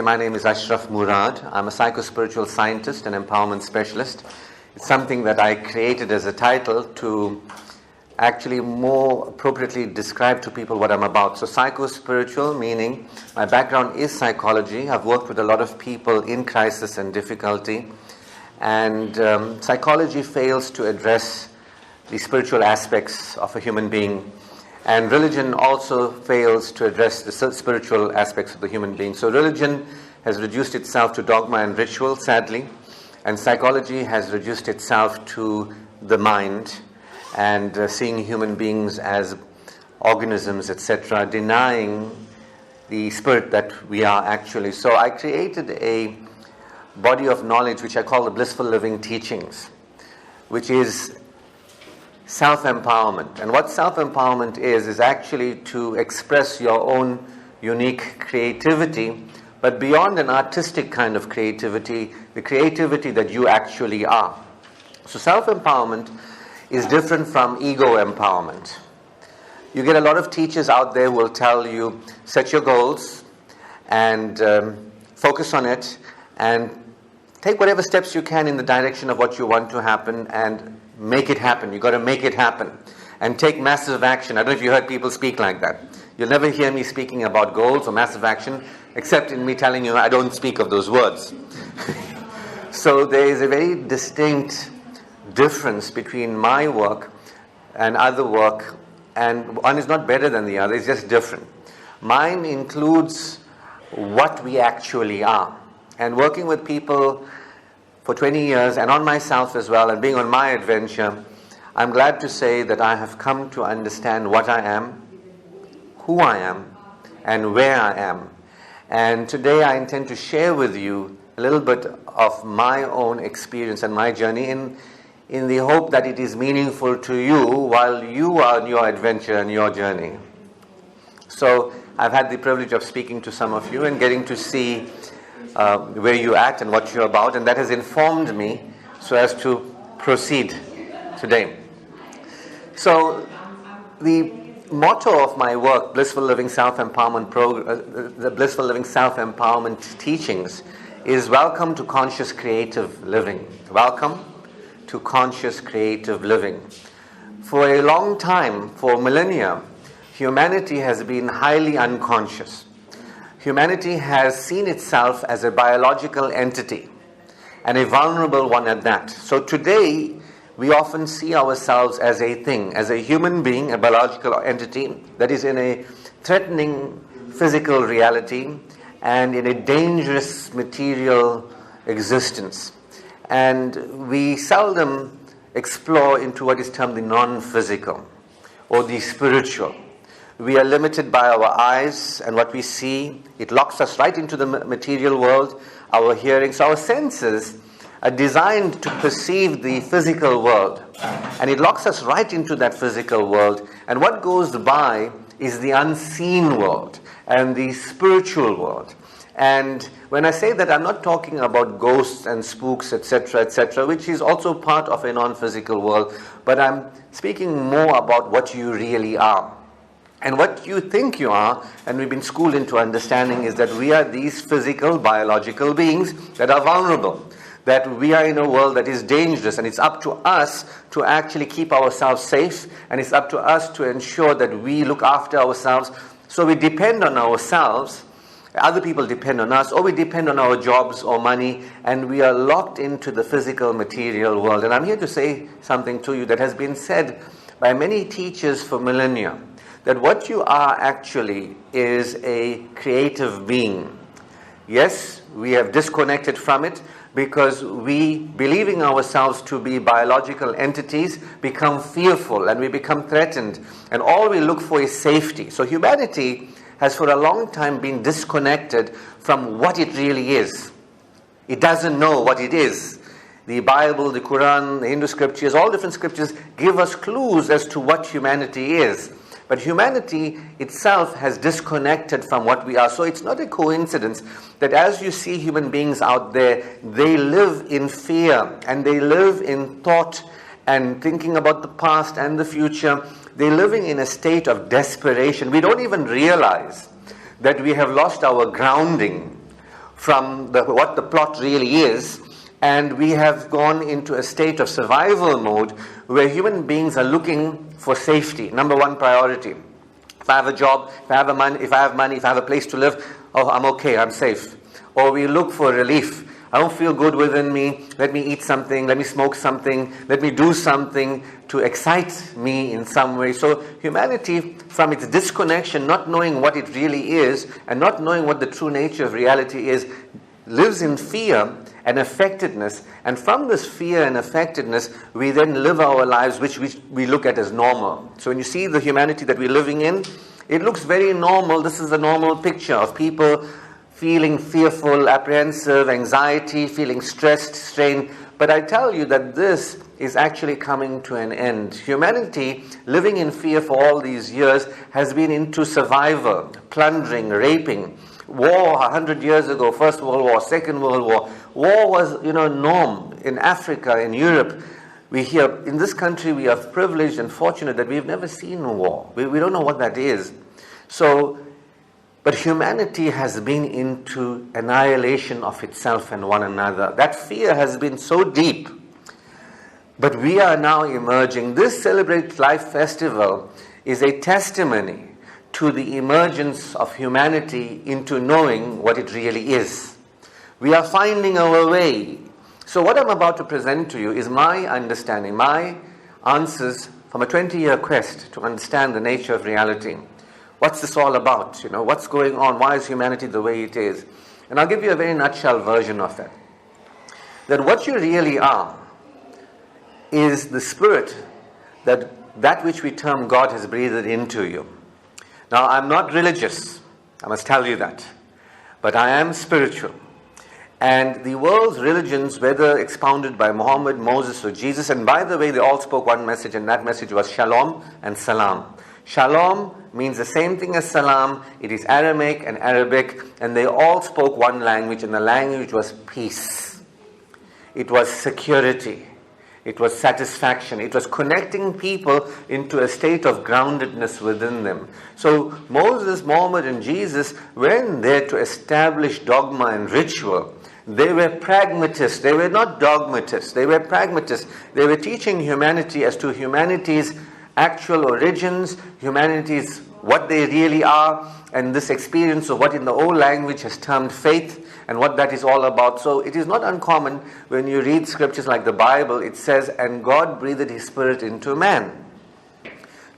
My name is Ashraf Moorad. I'm a psycho-spiritual scientist and empowerment specialist. It's something that I created as a title to actually more appropriately describe to people what I'm about. So psycho-spiritual, meaning my background is psychology. I've worked with a lot of people in crisis and difficulty. And psychology fails to address the spiritual aspects of a human being. And religion also fails to address the spiritual aspects of the human being. So religion has reduced itself to dogma and ritual, sadly. And psychology has reduced itself to the mind and seeing human beings as organisms, etc., denying the spirit that we are actually. So I created a body of knowledge which I call the Blissful Living Teachings, which is self-empowerment. And what self-empowerment is actually to express your own unique creativity, but beyond an artistic kind of creativity, the creativity that you actually are. So self-empowerment is different from ego empowerment. You get a lot of teachers out there who will tell you, set your goals and focus on it and take whatever steps you can in the direction of what you want to happen and make it happen. You've got to make it happen and take massive action. I don't know if you heard people speak like that. You'll never hear me speaking about goals or massive action except in me telling you I don't speak of those words. So there is a very distinct difference between my work and other work, and one is not better than the other, it's just different. Mine includes what we actually are. And working with people for 20 years and on myself as well and being on my adventure, I'm glad to say that I have come to understand what I am, who I am, and where I am. And today I intend to share with you a little bit of my own experience and my journey in the hope that it is meaningful to you while you are on your adventure and your journey. So I've had the privilege of speaking to some of you and getting to see where you're at and what you're about, and that has informed me so as to proceed today. So the motto of my work, Blissful Living Self-Empowerment the Blissful Living Self-Empowerment Teachings, is welcome to conscious creative living. Welcome to conscious creative living. For a long time, for millennia, humanity has been highly unconscious. Humanity has seen itself as a biological entity, and a vulnerable one at that. So today, we often see ourselves as a thing, as a human being, a biological entity that is in a threatening physical reality and in a dangerous material existence. And we seldom explore into what is termed the non-physical or the spiritual. We are limited by our eyes and what we see. It locks us right into the material world, our hearing. So our senses are designed to perceive the physical world. And it locks us right into that physical world. And what goes by is the unseen world and the spiritual world. And when I say that, I'm not talking about ghosts and spooks, etc., which is also part of a non-physical world. But I'm speaking more about what you really are. And what you think you are, and we've been schooled into understanding, is that we are these physical, biological beings that are vulnerable. That we are in a world that is dangerous, and it's up to us to actually keep ourselves safe, and it's up to us to ensure that we look after ourselves. So we depend on ourselves, other people depend on us, or we depend on our jobs or money, and we are locked into the physical, material world. And I'm here to say something to you that has been said by many teachers for millennia. That what you are actually is a creative being. Yes, we have disconnected from it because we, believing ourselves to be biological entities, become fearful and we become threatened. And all we look for is safety. So humanity has for a long time been disconnected from what it really is. It doesn't know what it is. The Bible, the Quran, the Hindu scriptures, all different scriptures give us clues as to what humanity is. But humanity itself has disconnected from what we are. So it's not a coincidence that as you see human beings out there, they live in fear and they live in thought and thinking about the past and the future. They're living in a state of desperation. We don't even realize that we have lost our grounding. from what the plot really is, and we have gone into a state of survival mode where human beings are looking for safety, number one priority. If I have a job, if I have money, if I have a place to live, oh, I'm okay, I'm safe. Or we look for relief. I don't feel good within me. Let me eat something. Let me smoke something. Let me do something to excite me in some way. So humanity, from its disconnection, not knowing what it really is, and not knowing what the true nature of reality is, lives in fear and affectedness. And from this fear and affectedness, we then live our lives which we look at as normal. So when you see the humanity that we're living in, it looks very normal. This is a normal picture of people feeling fearful, apprehensive, anxiety, feeling stressed, strained. But I tell you that this is actually coming to an end. Humanity, living in fear for all these years, has been into survival, plundering, raping. War 100 years ago, First World War, Second World War. War was, norm in Africa, in Europe. We hear, in this country, we are privileged and fortunate that we've never seen war. We don't know what that is. But humanity has been into annihilation of itself and one another. That fear has been so deep. But we are now emerging. This Celebrate Life Festival is a testimony to the emergence of humanity into knowing what it really is. We are finding our way. So what I'm about to present to you is my understanding, my answers from a 20-year quest to understand the nature of reality. What's this all about? What's going on? Why is humanity the way it is? And I'll give you a very nutshell version of that. That what you really are is the spirit that which we term God has breathed into you. Now, I'm not religious. I must tell you that. But I am spiritual. And the world's religions, whether expounded by Muhammad, Moses, or Jesus, and by the way, they all spoke one message, and that message was Shalom and Salam. Shalom means the same thing as Salam. It is Aramaic and Arabic, and they all spoke one language, and the language was peace. It was security. It was satisfaction. It was connecting people into a state of groundedness within them. So Moses, Muhammad, and Jesus weren't there to establish dogma and ritual. They were pragmatists. They were not dogmatists. They were pragmatists. They were teaching humanity as to humanity's actual origins, humanity's what they really are, and this experience of what in the old language has termed faith, and what that is all about. So it is not uncommon when you read scriptures like the Bible, it says, and God breathed His Spirit into man.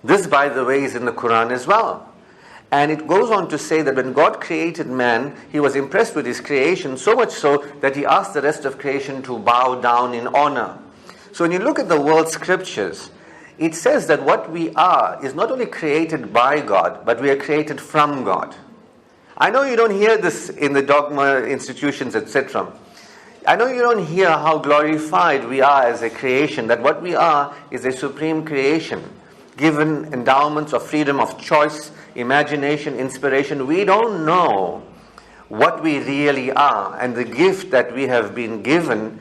This, by the way, is in the Quran as well. And it goes on to say that when God created man, He was impressed with His creation, so much so that He asked the rest of creation to bow down in honor. So when you look at the world scriptures, it says that what we are is not only created by God, but we are created from God. I know you don't hear this in the dogma institutions, etc. I know you don't hear how glorified we are as a creation, that what we are is a supreme creation, given endowments of freedom of choice, imagination, inspiration. We don't know what we really are and the gift that we have been given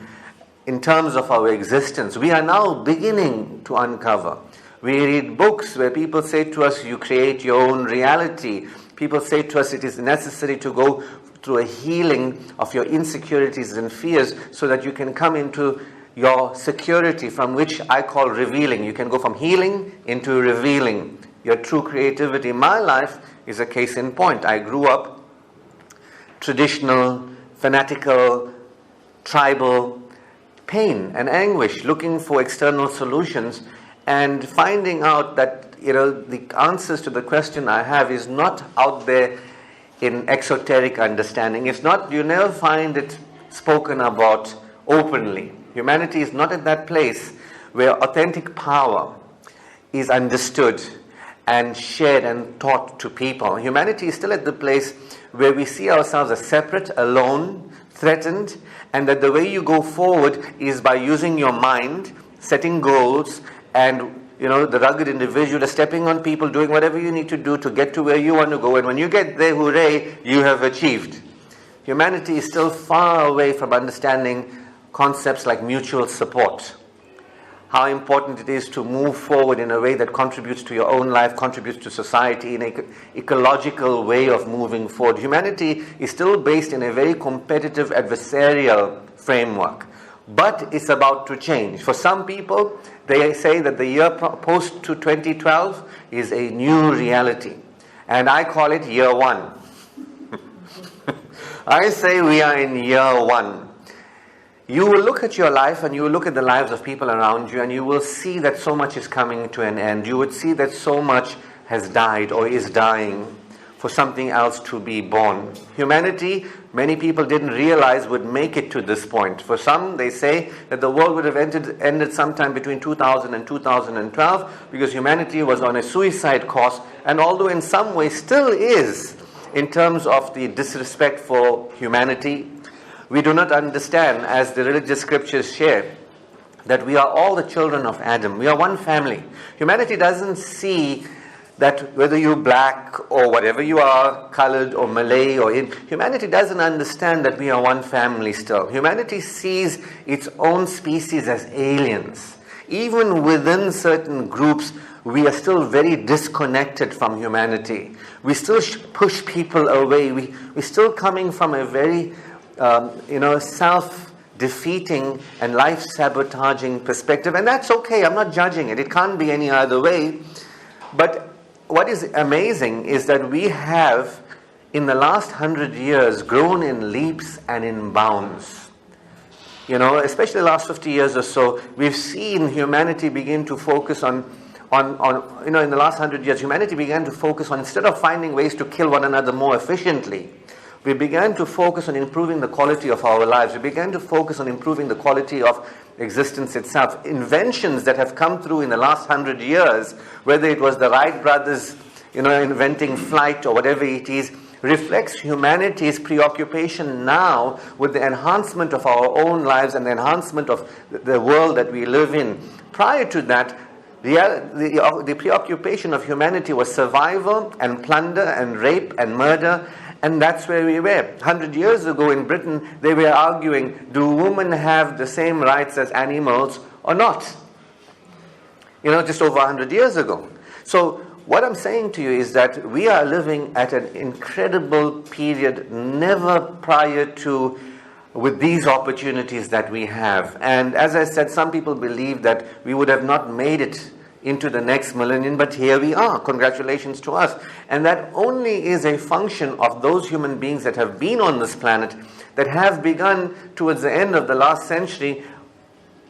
in terms of our existence. We are now beginning to uncover. We read books where people say to us, you create your own reality. People say to us, it is necessary to go through a healing of your insecurities and fears so that you can come into your security, from which I call revealing. You can go from healing into revealing your true creativity. My life is a case in point. I grew up traditional, fanatical, tribal, pain and anguish, looking for external solutions, and finding out that the answers to the question I have is not out there in exoteric understanding. It's not, you never find it spoken about openly. Humanity is not at that place where authentic power is understood and shared and taught to people. Humanity is still at the place where we see ourselves as separate, alone, threatened, and that the way you go forward is by using your mind, setting goals, and the rugged individual is stepping on people, doing whatever you need to do to get to where you want to go. And when you get there, hooray, you have achieved. Humanity is still far away from understanding concepts like mutual support. how important it is to move forward in a way that contributes to your own life, contributes to society, in an ecological way of moving forward. Humanity is still based in a very competitive, adversarial framework, but it's about to change. For some people, they say that the year post to 2012 is a new reality, and I call it year one. I say we are in year one. You will look at your life and you will look at the lives of people around you, and you will see that so much is coming to an end. You would see that so much has died or is dying for something else to be born. Humanity, many people didn't realize, would make it to this point. For some, they say that the world would have ended sometime between 2000 and 2012 because humanity was on a suicide course, and although in some way still is, in terms of the disrespect for humanity, we do not understand, as the religious scriptures share, that we are all the children of Adam. We are one family. Humanity doesn't see that whether you're black or whatever you are, colored or Malay or humanity doesn't understand that we are one family still. Humanity sees its own species as aliens. Even within certain groups, we are still very disconnected from humanity. We still push people away. We're still coming from a very self-defeating and life-sabotaging perspective, and that's okay. I'm not judging it. It can't be any other way. But what is amazing is that we have, in the last 100 years, grown in leaps and in bounds. Especially the last 50 years or so, we've seen humanity begin to focus on in the last 100 years, humanity began to focus on, instead of finding ways to kill one another more efficiently, we began to focus on improving the quality of our lives. We began to focus on improving the quality of existence itself. Inventions that have come through in the last 100 years, whether it was the Wright brothers, inventing flight or whatever it is, reflects humanity's preoccupation now with the enhancement of our own lives and the enhancement of the world that we live in. Prior to that, the preoccupation of humanity was survival and plunder and rape and murder, and that's where we were. 100 years ago in Britain, they were arguing, do women have the same rights as animals or not? Just over 100 years ago. So what I'm saying to you is that we are living at an incredible period, never prior to, with these opportunities that we have. And as I said, some people believe that we would have not made it into the next millennium, but here we are. Congratulations to us. And that only is a function of those human beings that have been on this planet, that have begun towards the end of the last century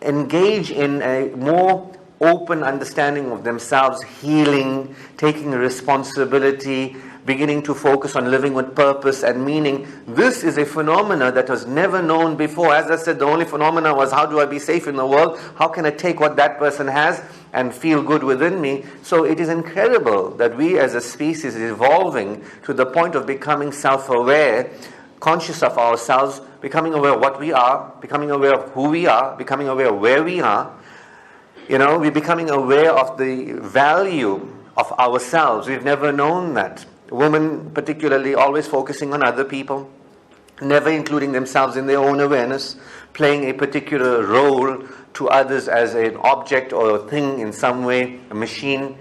engage in a more open understanding of themselves, healing, taking responsibility, beginning to focus on living with purpose and meaning. This is a phenomena that was never known before. As I said, the only phenomena was, how do I be safe in the world? How can I take what that person has and feel good within me? So it is incredible that we as a species is evolving to the point of becoming self-aware, conscious of ourselves, becoming aware of what we are, becoming aware of who we are, becoming aware of where we are. We're becoming aware of the value of ourselves. We've never known that. Women particularly always focusing on other people, never including themselves in their own awareness, playing a particular role to others as an object or a thing in some way, a machine.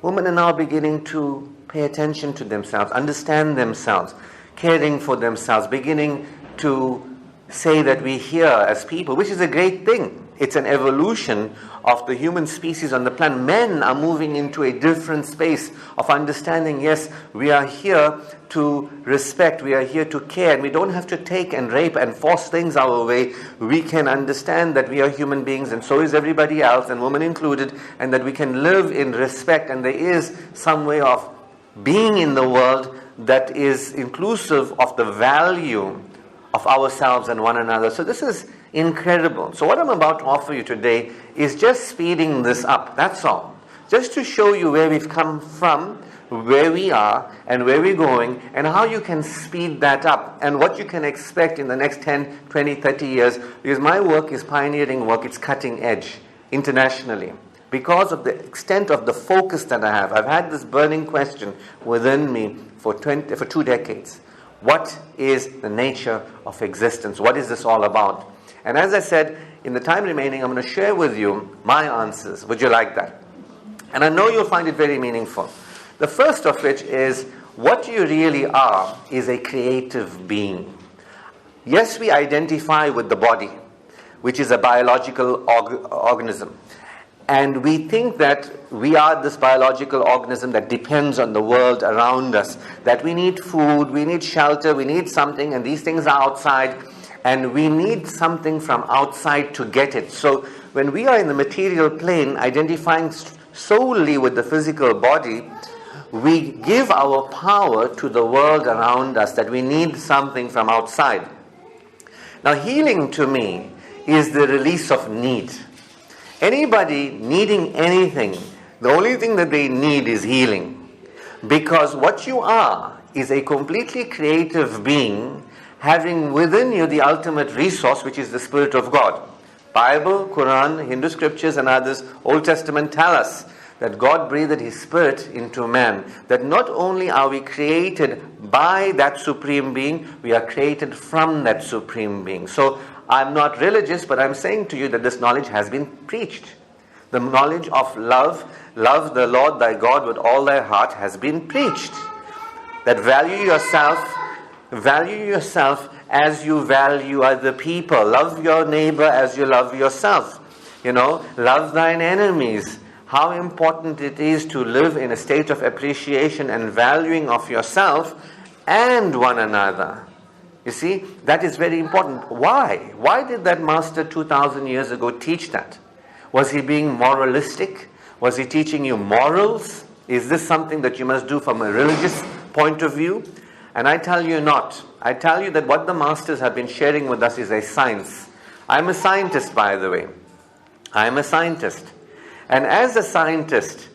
Women are now beginning to pay attention to themselves, understand themselves, caring for themselves, beginning to say that we're here as people, which is a great thing. It's an evolution of the human species on the planet. Men are moving into a different space of understanding, yes, we are here to respect, we are here to care, and we don't have to take and rape and force things our way. We can understand that we are human beings, and so is everybody else, and women included, and that we can live in respect, and there is some way of being in the world that is inclusive of the value of ourselves and one another. So this is incredible. So what I'm about to offer you today is just speeding this up. That's all. Just to show you where we've come from, where we are, and where we're going, and how you can speed that up, and what you can expect in the next 10, 20, 30 years, because my work is pioneering work. It's cutting edge internationally. Because of the extent of the focus that I have, I've had this burning question within me for 2 decades. What is the nature of existence? What is this all about? And as I said, in the time remaining, I'm going to share with you my answers. Would you like that? And I know you'll find it very meaningful. The first of which is, what you really are is a creative being. Yes, we identify with the body, which is a biological organism. And we think that we are this biological organism that depends on the world around us, that we need food, we need shelter, we need something, and these things are outside, and we need something from outside to get it. So when we are in the material plane, identifying solely with the physical body, we give our power to the world around us, that we need something from outside. Now, healing to me is the release of need. Anybody needing anything, the only thing that they need is healing. Because what you are is a completely creative being, having within you the ultimate resource, which is the Spirit of God. Bible, Quran, Hindu scriptures and others, Old Testament tell us that God breathed His Spirit into man. That not only are we created by that Supreme Being, we are created from that Supreme Being. So I'm not religious, but I'm saying to you that this knowledge has been preached. The knowledge of love the Lord thy God with all thy heart, has been preached. That value yourself as you value other people. Love your neighbor as you love yourself. Love thine enemies. How important it is to live in a state of appreciation and valuing of yourself and one another. You see, that is very important. Why? Why did that master 2,000 years ago teach that? Was he being moralistic? Was he teaching you morals? Is this something that you must do from a religious point of view? And I tell you not. I tell you that what the masters have been sharing with us is a science. I'm a scientist, by the way. I'm a scientist. And as a scientist,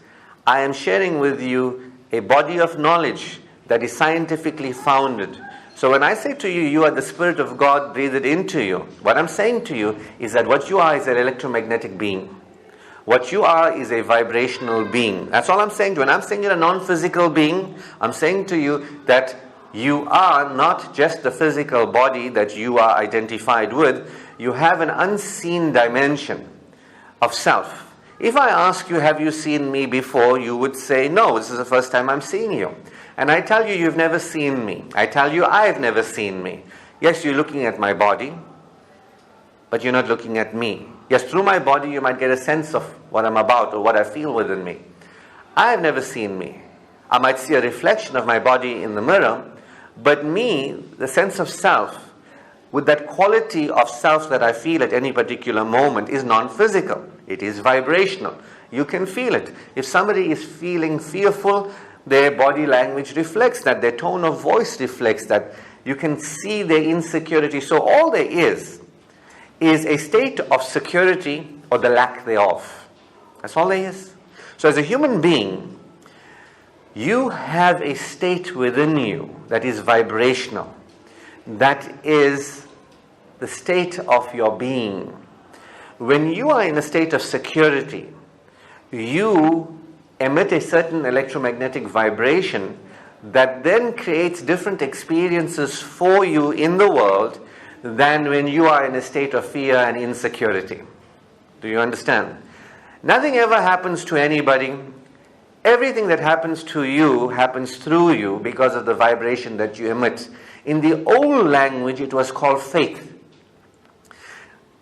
I am sharing with you a body of knowledge that is scientifically founded. So when I say to you, you are the Spirit of God breathed into you, what I'm saying to you is that what you are is an electromagnetic being. What you are is a vibrational being. That's all I'm saying to you. When I'm saying you're a non-physical being, I'm saying to you that you are not just the physical body that you are identified with. You have an unseen dimension of self. If I ask you, have you seen me before? You would say, no, this is the first time I'm seeing you. And I tell you, you've never seen me. I tell you, I've never seen me. Yes, you're looking at my body, but you're not looking at me. Yes, through my body, you might get a sense of what I'm about or what I feel within me. I have never seen me. I might see a reflection of my body in the mirror, but me, the sense of self, with that quality of self that I feel at any particular moment, is non-physical. It is vibrational. You can feel it. If somebody is feeling fearful, their body language reflects that. Their tone of voice reflects that. You can see their insecurity. So all there is a state of security or the lack thereof. That's all there is. So as a human being, you have a state within you that is vibrational. That is the state of your being. When you are in a state of security, you emit a certain electromagnetic vibration that then creates different experiences for you in the world than when you are in a state of fear and insecurity. Do you understand? Nothing ever happens to anybody. Everything that happens to you happens through you because of the vibration that you emit. In the old language, it was called faith.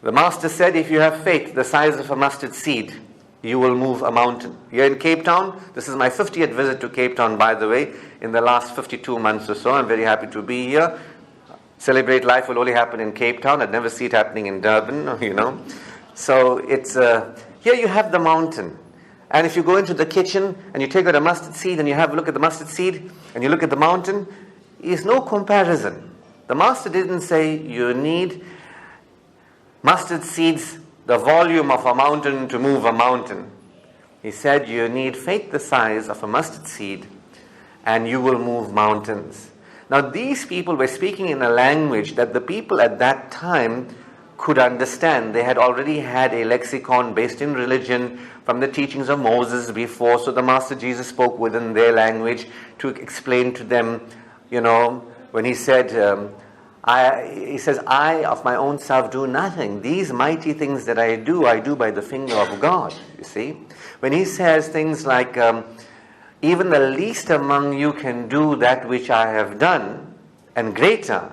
The master said, if you have faith the size of a mustard seed, you will move a mountain. Here in Cape Town, this is my 50th visit to Cape Town, by the way, in the last 52 months or so. I'm very happy to be here. Celebrate Life will only happen in Cape Town. I'd never see it happening in Durban, So it's here you have the mountain. And if you go into the kitchen and you take out a mustard seed and you have a look at the mustard seed and you look at the mountain, is no comparison. The master didn't say you need mustard seeds, the volume of a mountain to move a mountain. He said you need faith the size of a mustard seed and you will move mountains. Now these people were speaking in a language that the people at that time could understand. They had already had a lexicon based in religion from the teachings of Moses before, so the Master Jesus spoke within their language to explain to them, when he said, He says, I of my own self do nothing. These mighty things that I do by the finger of God, you see. When he says things like, even the least among you can do that which I have done, and greater,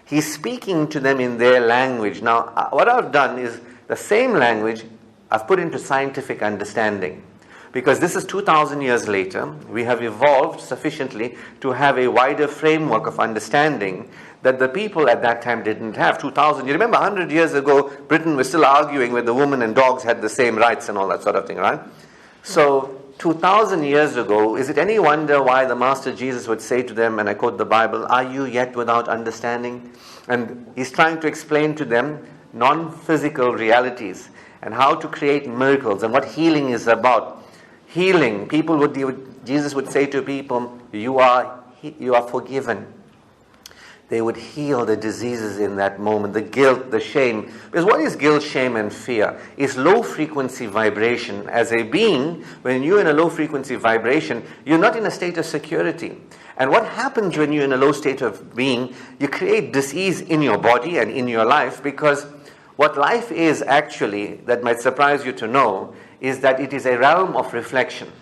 he's speaking to them in their language. Now, what I've done is the same language I've put into scientific understanding. Because this is 2,000 years later, we have evolved sufficiently to have a wider framework of understanding that the people at that time didn't have. 2,000, you remember 100 years ago, Britain was still arguing whether women and dogs had the same rights and all that sort of thing, right? So, 2,000 years ago, is it any wonder why the Master Jesus would say to them, and I quote the Bible, are you yet without understanding? And he's trying to explain to them non-physical realities and how to create miracles and what healing is about. Healing, Jesus would say to people, you are forgiven. They would heal the diseases in that moment, the guilt, the shame. Because what is guilt, shame, and fear? It's low frequency vibration. As a being, when you're in a low frequency vibration, you're not in a state of security. And what happens when you're in a low state of being, you create disease in your body and in your life, because what life is actually, that might surprise you to know, is that it is a realm of reflection.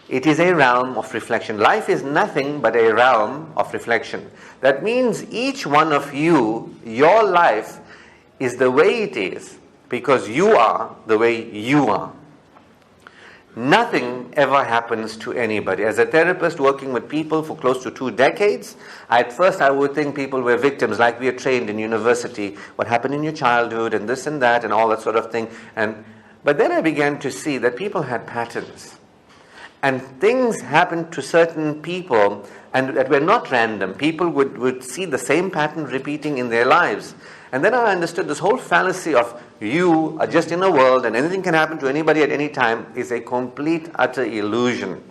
It is a realm of reflection. Life is nothing but a realm of reflection. That means each one of you, your life is the way it is because you are the way you are. Nothing ever happens to anybody. As a therapist working with people for close to 2 decades, at first I would think people were victims, like we are trained in university. What happened in your childhood and this and that and all that sort of thing. But then I began to see that people had patterns. And things happened to certain people and that were not random. People would see the same pattern repeating in their lives. And then I understood this whole fallacy of you are just in a world and anything can happen to anybody at any time is a complete, utter illusion.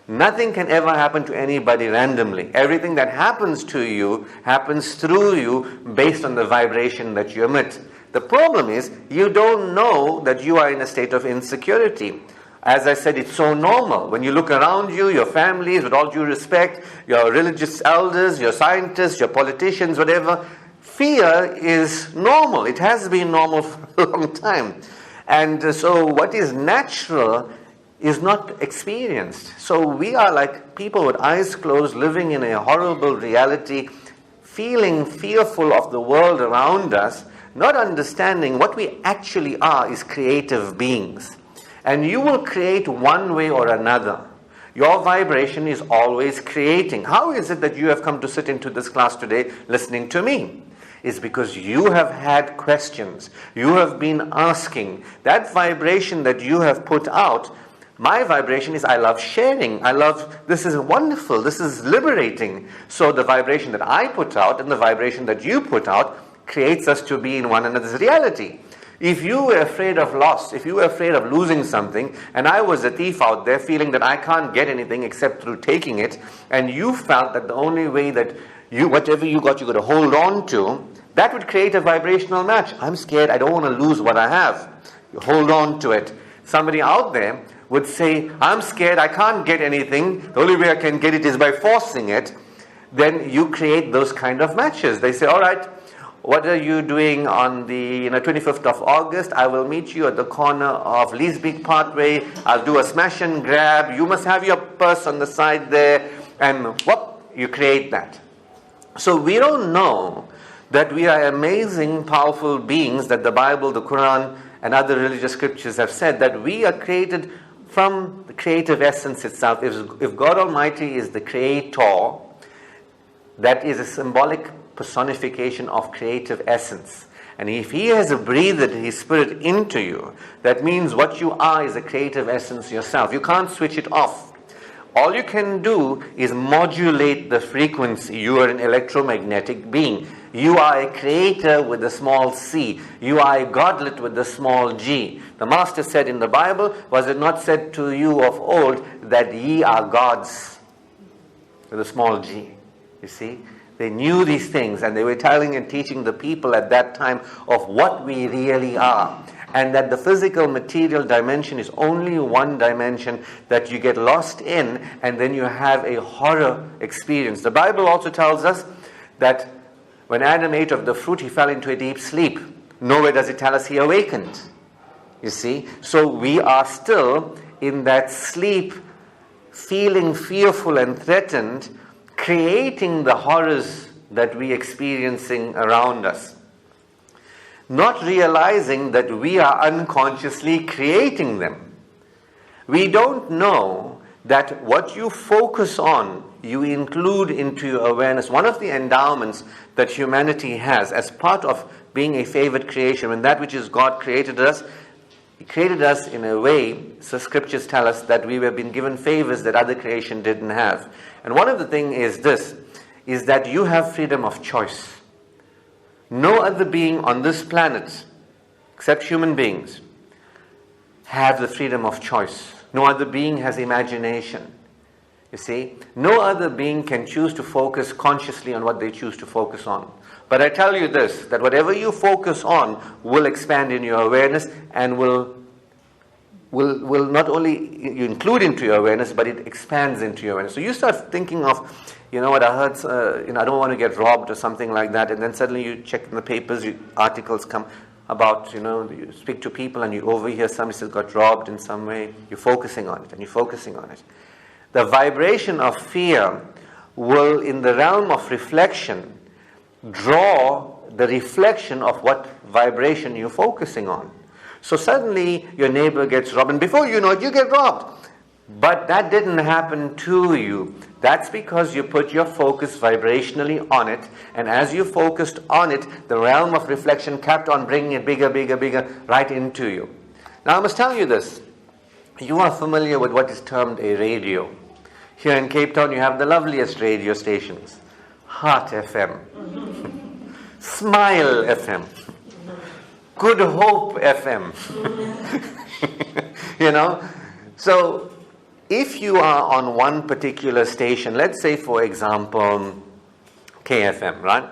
Nothing can ever happen to anybody randomly. Everything that happens to you happens through you based on the vibration that you emit. The problem is you don't know that you are in a state of insecurity. As I said, it's so normal. When you look around you, your families, with all due respect, your religious elders, your scientists, your politicians, whatever, fear is normal. It has been normal for a long time. And so what is natural is not experienced. So we are like people with eyes closed, living in a horrible reality, feeling fearful of the world around us, not understanding what we actually are is creative beings. And you will create one way or another. Your vibration is always creating. How is it that you have come to sit into this class today listening to me? It's because you have had questions. You have been asking. That vibration that you have put out, my vibration is I love sharing. This is wonderful. This is liberating. So the vibration that I put out and the vibration that you put out creates us to be in one another's reality. If you were afraid of loss, if you were afraid of losing something, and I was a thief out there feeling that I can't get anything except through taking it, and you felt that the only way that whatever you got to hold on to, that would create a vibrational match. I'm scared, I don't want to lose what I have. You hold on to it. Somebody out there would say, I'm scared, I can't get anything, the only way I can get it is by forcing it. Then you create those kind of matches. They say, all right, what are you doing on the 25th of August? I will meet you at the corner of Leesbeek Parkway. I'll do a smash and grab. You must have your purse on the side there. And whoop, you create that. So we don't know that we are amazing, powerful beings that the Bible, the Quran, and other religious scriptures have said that we are created from the creative essence itself. If God Almighty is the creator, that is a symbolic personification of creative essence. And if He has breathed His Spirit into you, that means what you are is a creative essence yourself. You can't switch it off. All you can do is modulate the frequency. You are an electromagnetic being. You are a creator with a small c. You are a godlet with a small g. The Master said in the Bible, was it not said to you of old that ye are gods with a small g? You see? They knew these things and they were telling and teaching the people at that time of what we really are. And that the physical material dimension is only one dimension that you get lost in and then you have a horror experience. The Bible also tells us that When Adam ate of the fruit, he fell into a deep sleep. Nowhere does it tell us he awakened. You see? So we are still in that sleep, feeling fearful and threatened, creating the horrors that we're experiencing around us. Not realizing that we are unconsciously creating them. We don't know that what you focus on, you include into your awareness. One of the endowments that humanity has as part of being a favored creation, when that which is God created us, He created us in a way, so scriptures tell us that we have been given favors that other creation didn't have. And one of the things is this, is that you have freedom of choice. No other being on this planet, except human beings, have the freedom of choice. No other being has imagination. You see, no other being can choose to focus consciously on what they choose to focus on. But I tell you this, that whatever you focus on will expand in your awareness and will not only you include into your awareness, but it expands into your awareness. So you start thinking of, you know what, I heard, I don't want to get robbed or something like that, and then suddenly you check in the papers, articles come about, you speak to people and you overhear somebody says got robbed in some way. You're focusing on it and you're focusing on it. The vibration of fear will, in the realm of reflection, draw the reflection of what vibration you're focusing on. So suddenly your neighbor gets robbed, and before you know it, you get robbed. But that didn't happen to you. That's because you put your focus vibrationally on it, and as you focused on it, the realm of reflection kept on bringing it bigger, bigger, bigger, right into you. Now I must tell you this. You are familiar with what is termed a radio. Here in Cape Town, you have the loveliest radio stations. Heart FM, Smile FM, Good Hope FM. So if you are on one particular station, let's say for example KFM, right?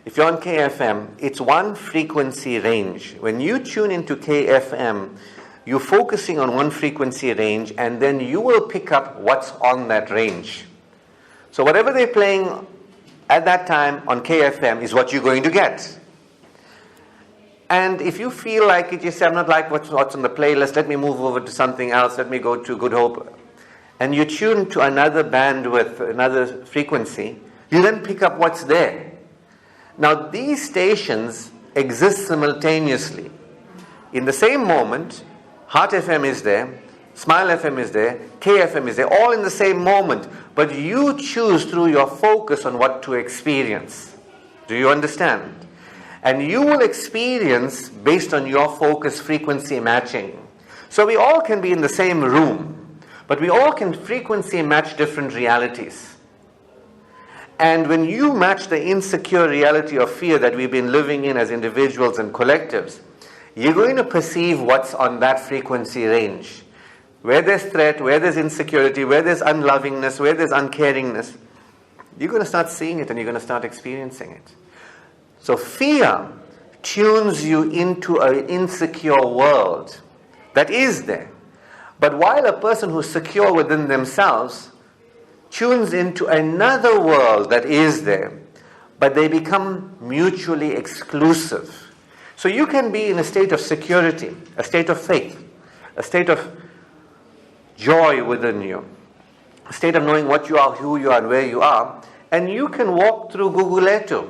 If you're on KFM, it's one frequency range. When you tune into KFM, you're focusing on one frequency range, and then you will pick up what's on that range. So whatever they're playing at that time on KFM is what you're going to get. And if you feel like it, you say, I'm not like what's on the playlist, let me move over to something else, let me go to Good Hope. And you tune to another bandwidth, another frequency, you then pick up what's there. Now these stations exist simultaneously. In the same moment, Heart FM is there, Smile FM is there, KFM is there, all in the same moment. But you choose through your focus on what to experience. Do you understand? And you will experience based on your focus frequency matching. So we all can be in the same room, but we all can frequency match different realities. And when you match the insecure reality of fear that we've been living in as individuals and collectives, you're going to perceive what's on that frequency range. Where there's threat, where there's insecurity, where there's unlovingness, where there's uncaringness, you're going to start seeing it and you're going to start experiencing it. So fear tunes you into an insecure world that is there. But while a person who's secure within themselves tunes into another world that is there, but they become mutually exclusive. So you can be in a state of security, a state of faith, a state of joy within you, a state of knowing what you are, who you are, and where you are, and you can walk through Guguletu,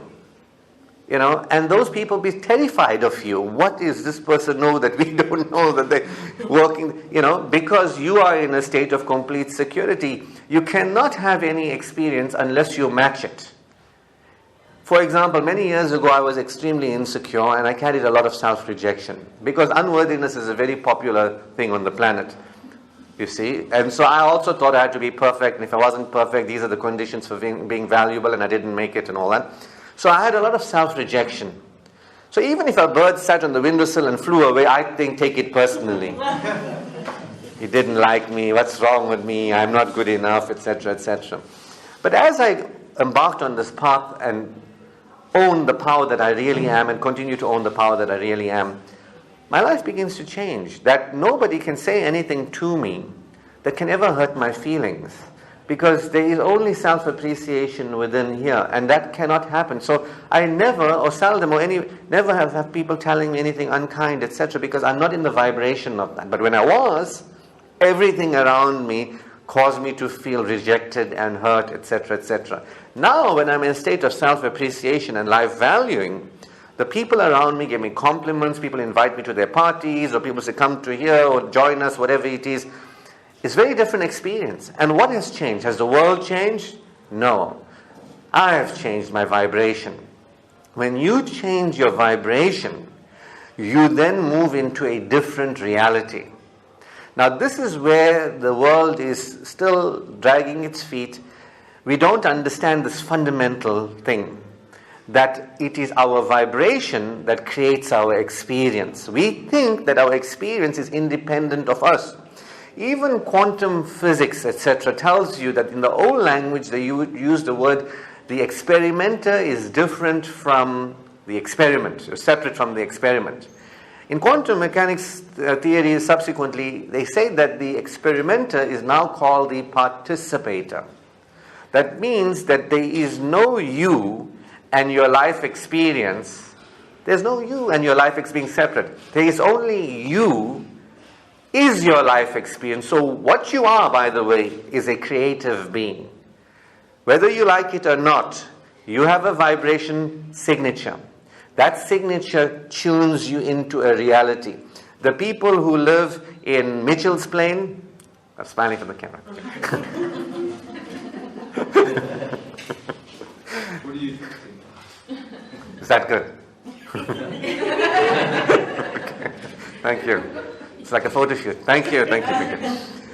and those people be terrified of you. What is this person know that we don't know, that they're working, because you are in a state of complete security. You cannot have any experience unless you match it. For example, many years ago, I was extremely insecure and I carried a lot of self-rejection because unworthiness is a very popular thing on the planet, you see. And so I also thought I had to be perfect, and if I wasn't perfect, these are the conditions for being valuable, and I didn't make it and all that. So I had a lot of self-rejection. So even if a bird sat on the windowsill and flew away, I'd take it personally. He didn't like me, what's wrong with me, I'm not good enough, etc., etc. But as I embarked on this path and own the power that I really am and continue to own the power that I really am, my life begins to change. That nobody can say anything to me that can ever hurt my feelings. because there is only self-appreciation within here, and that cannot happen. So I never, or seldom, never have people telling me anything unkind, etc., because I'm not in the vibration of that. But when I was, everything around me caused me to feel rejected and hurt, etc., etc. Now, when I'm in a state of self-appreciation and life-valuing, the people around me give me compliments, people invite me to their parties, or people say, come to here, or join us, whatever it is. It's a very different experience. And what has changed? Has the world changed? No. I have changed my vibration. When you change your vibration, you then move into a different reality. Now, this is where the world is still dragging its feet. We don't understand this fundamental thing, that it is our vibration that creates our experience. We think that our experience is independent of us. Even quantum physics, etc., tells you that in the old language they use the word, the experimenter is different from the experiment, or separate from the experiment. In quantum mechanics theory, subsequently, they say that the experimenter is now called the participator. That means that there is no you and your life experience. There's no you and your life experience separate. There is only you is your life experience. So what you are, by the way, is a creative being. Whether you like it or not, you have a vibration signature. That signature tunes you into a reality. The people who live in Mitchell's Plain, I'm smiling for the camera. What do you think? Is that good? Okay. Thank you. It's like a photo shoot. Thank you.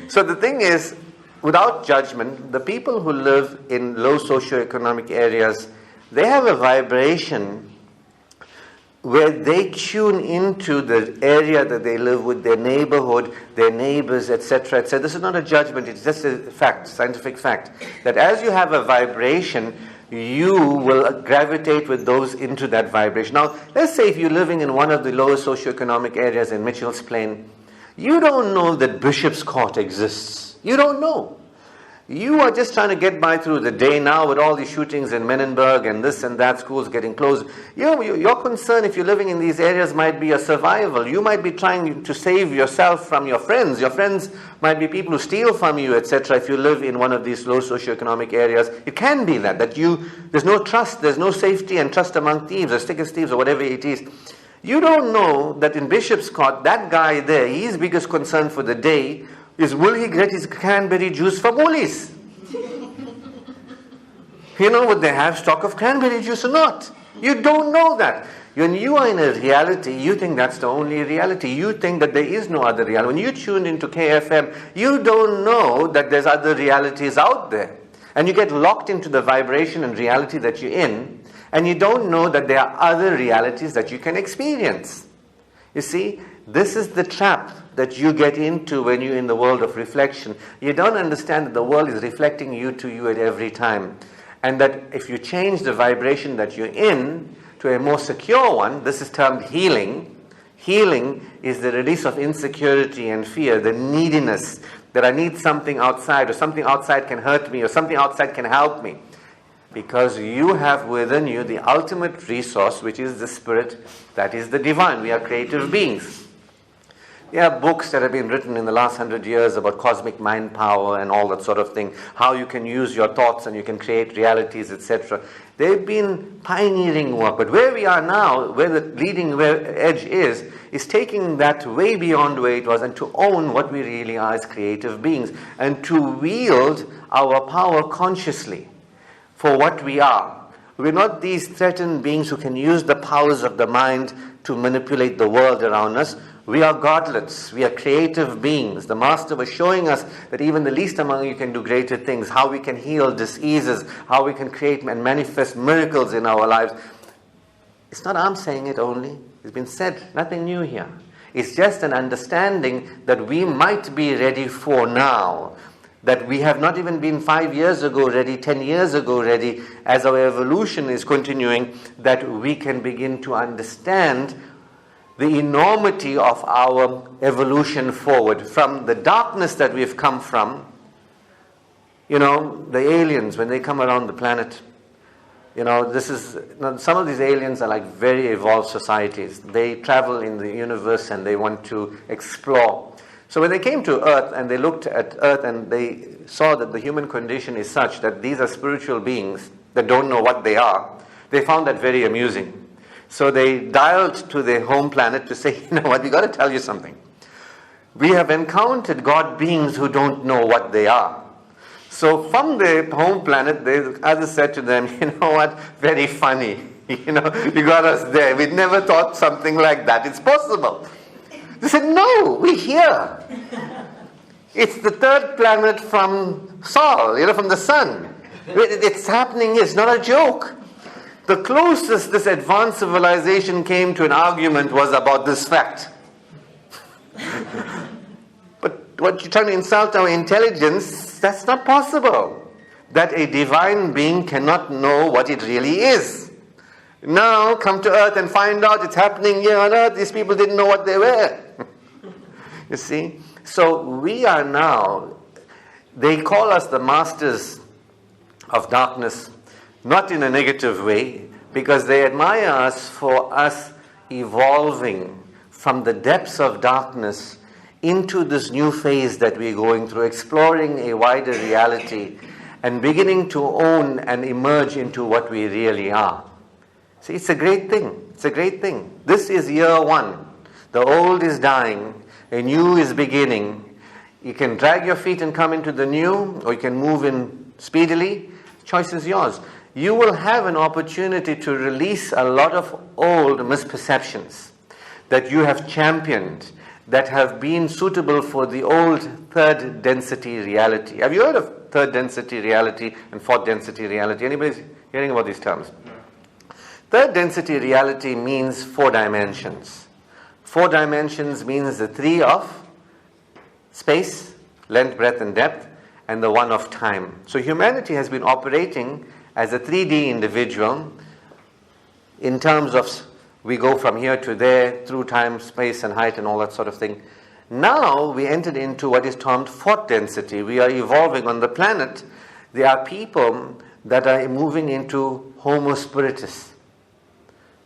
So the thing is, without judgment, the people who live in low socioeconomic areas, they have a vibration where they tune into the area that they live with, their neighborhood, their neighbors, etc., etc. This is not a judgment, it's just a fact, scientific fact, that as you have a vibration, you will gravitate with those into that vibration. Now, let's say if you're living in one of the lowest socioeconomic areas in Mitchell's Plain, you don't know that Bishop's Court exists. You don't know. You are just trying to get by through the day now with all these shootings in Menenberg and this and that, schools getting closed. Your concern, if you're living in these areas, might be your survival. You might be trying to save yourself from your friends. Your friends might be people who steal from you, etc. If you live in one of these low socioeconomic areas, it can be that there's no trust, there's no safety and trust among thieves or stickers thieves or whatever it is. You don't know that in Bishop's Court, that guy there, his biggest concern for the day is, will he get his cranberry juice from Woolies? You know, would they have stock of cranberry juice or not? You don't know that. When you are in a reality, you think that's the only reality. You think that there is no other reality. When you tune into KFM, you don't know that there's other realities out there. And you get locked into the vibration and reality that you're in, and you don't know that there are other realities that you can experience. You see, this is the trap that you get into when you're in the world of reflection. You don't understand that the world is reflecting you to you at every time. And that if you change the vibration that you're in to a more secure one, this is termed healing. Healing is the release of insecurity and fear, the neediness, that I need something outside, or something outside can hurt me, or something outside can help me. Because you have within you the ultimate resource, which is the spirit, that is the divine. We are creative beings. There are books that have been written in the last 100 years about cosmic mind power and all that sort of thing, how you can use your thoughts and you can create realities, etc. They've been pioneering work. But where we are now, where the leading edge is taking that way beyond where it was, and to own what we really are as creative beings, and to wield our power consciously for what we are. We're not these threatened beings who can use the powers of the mind to manipulate the world around us. We are godlets. We are creative beings. The Master was showing us that even the least among you can do greater things, how we can heal diseases, how we can create and manifest miracles in our lives. It's not I'm saying it only. It's been said. Nothing new here. It's just an understanding that we might be ready for now. That we have not even been 5 years ago ready, 10 years ago ready, as our evolution is continuing, that we can begin to understand the enormity of our evolution forward. From the darkness that we've come from, The aliens, when they come around the planet, some of these aliens are like very evolved societies. They travel in the universe and they want to explore. So when they came to Earth and they looked at Earth and they saw that the human condition is such that these are spiritual beings that don't know what they are, they found that very amusing. So they dialed to their home planet to say, you know what, we got to tell you something. We have encountered God beings who don't know what they are. So from their home planet, the others said to them, you know what, very funny. You got us there. We'd never thought something like that. It's possible. They said, no, we're here. It's the third planet from Sol, from the sun. It's happening. It's not a joke. The closest this advanced civilization came to an argument was about this fact. But what you're trying to insult our intelligence, that's not possible. That a divine being cannot know what it really is. Now come to Earth and find out it's happening here on Earth. These people didn't know what they were. You see? So we are now, they call us the masters of darkness, not in a negative way, because they admire us for us evolving from the depths of darkness into this new phase that we're going through, exploring a wider reality and beginning to own and emerge into what we really are. See, it's a great thing. It's a great thing. This is year one. The old is dying. A new is beginning. You can drag your feet and come into the new, or you can move in speedily. Choice is yours. You will have an opportunity to release a lot of old misperceptions that you have championed, that have been suitable for the old third density reality. Have you heard of third density reality and fourth density reality? Anybody hearing about these terms? Third density reality means 4 dimensions. 4 dimensions means the 3 of space, length, breadth, and depth, and the 1 of time. So humanity has been operating as a 3D individual in terms of we go from here to there through time, space, and height, and all that sort of thing. Now we entered into what is termed 4th density. We are evolving on the planet. There are people that are moving into Homo spiritus.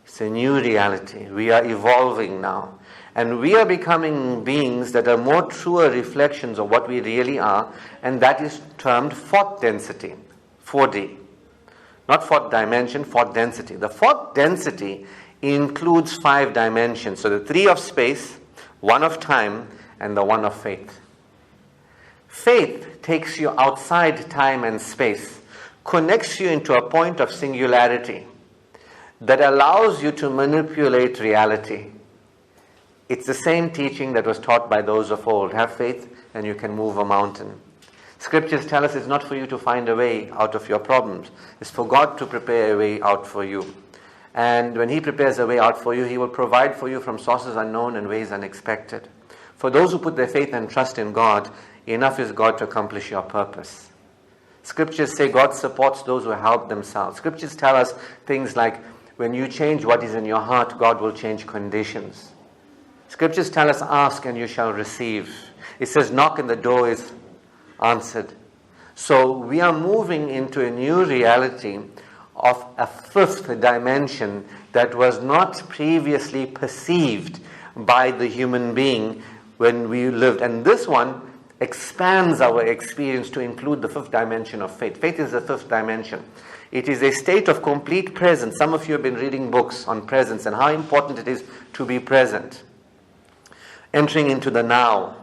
It's a new reality. We are evolving now. And we are becoming beings that are more truer reflections of what we really are, and that is termed 4th density, 4D. Not 4th dimension, 4th density. The 4th density includes 5 dimensions. So the 3 of space, 1 of time, and the 1 of faith. Faith takes you outside time and space, connects you into a point of singularity that allows you to manipulate reality. It's the same teaching that was taught by those of old. Have faith and you can move a mountain. Scriptures tell us it's not for you to find a way out of your problems. It's for God to prepare a way out for you. And when He prepares a way out for you, He will provide for you from sources unknown and ways unexpected. For those who put their faith and trust in God, enough is God to accomplish your purpose. Scriptures say God supports those who help themselves. Scriptures tell us things like, when you change what is in your heart, God will change conditions. Scriptures tell us, ask and you shall receive. It says, knock and the door is answered. So we are moving into a new reality of a 5th dimension that was not previously perceived by the human being when we lived. And this one expands our experience to include the 5th dimension of faith. Faith is the 5th dimension. It is a state of complete presence. Some of you have been reading books on presence and how important it is to be present. Entering into the now.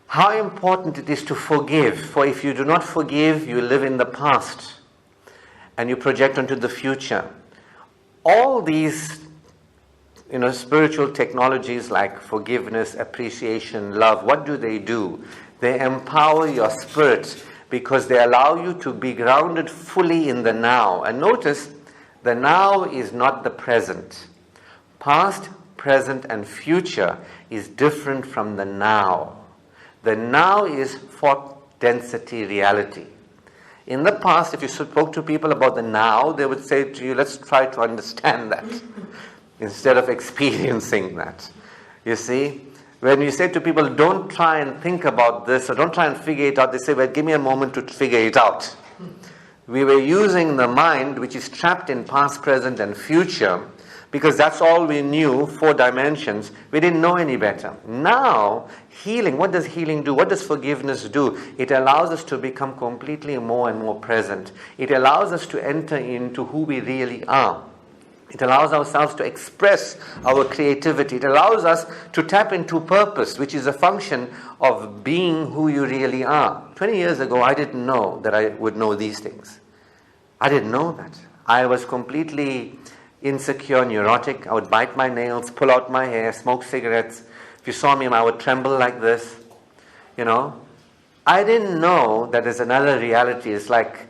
How important it is to forgive. For if you do not forgive, you live in the past and you project onto the future. All these spiritual technologies like forgiveness, appreciation, love, what do? They empower your spirit because they allow you to be grounded fully in the now. And notice, the now is not the present. Past, present, and future is different from the now. The now is 4th density reality. In the past, if you spoke to people about the now, they would say to you, let's try to understand that instead of experiencing that. You see, when you say to people, don't try and think about this, or don't try and figure it out, they say, well, give me a moment to figure it out. We were using the mind, which is trapped in past, present, and future, because that's all we knew, 4 dimensions. We didn't know any better. Now, healing, what does healing do? What does forgiveness do? It allows us to become completely more and more present. It allows us to enter into who we really are. It allows ourselves to express our creativity. It allows us to tap into purpose, which is a function of being who you really are. 20 years ago, I didn't know that I would know these things. I didn't know that. I was completely insecure, neurotic. I would bite my nails, pull out my hair, smoke cigarettes. If you saw me, I would tremble like this. I didn't know that there's another reality. It's like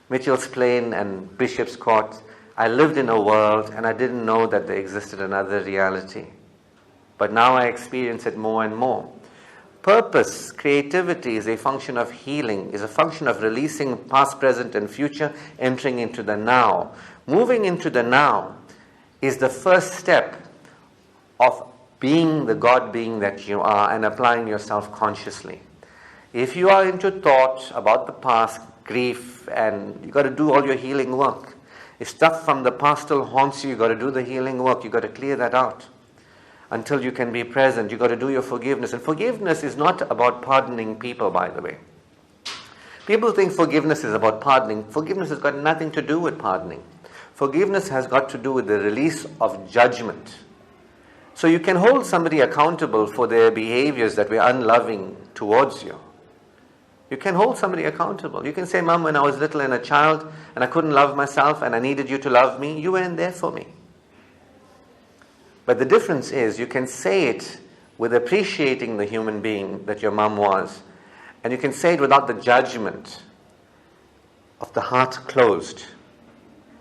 Mitchell's Plain and Bishop's Court. I lived in a world and I didn't know that there existed another reality. But now I experience it more and more. Purpose, creativity is a function of healing, is a function of releasing past, present, and future, entering into the now. Moving into the now is the first step of being the God being that you are and applying yourself consciously. If you are into thought about the past, grief, and you've got to do all your healing work. If stuff from the past still haunts you, you've got to do the healing work. You've got to clear that out until you can be present. You've got to do your forgiveness. And forgiveness is not about pardoning people, by the way. People think forgiveness is about pardoning. Forgiveness has got nothing to do with pardoning. Forgiveness has got to do with the release of judgment. So you can hold somebody accountable for their behaviors that were unloving towards you. You can hold somebody accountable. You can say, Mom, when I was little and a child and I couldn't love myself and I needed you to love me, you weren't there for me. But the difference is you can say it with appreciating the human being that your mom was. And you can say it without the judgment of the heart closed.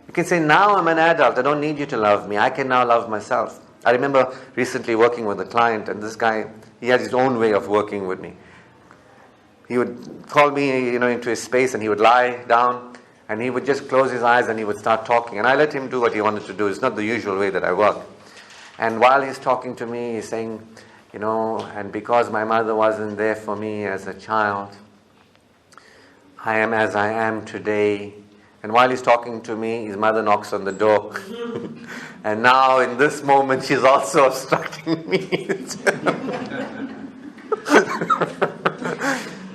You can say, now I'm an adult, I don't need you to love me. I can now love myself. I remember recently working with a client, and this guy, he had his own way of working with me. He would call me, into his space, and he would lie down, and he would just close his eyes, and he would start talking. And I let him do what he wanted to do. It's not the usual way that I work. And while he's talking to me, he's saying, and because my mother wasn't there for me as a child, I am as I am today. And while he's talking to me, his mother knocks on the door. And now, in this moment, she's also obstructing me.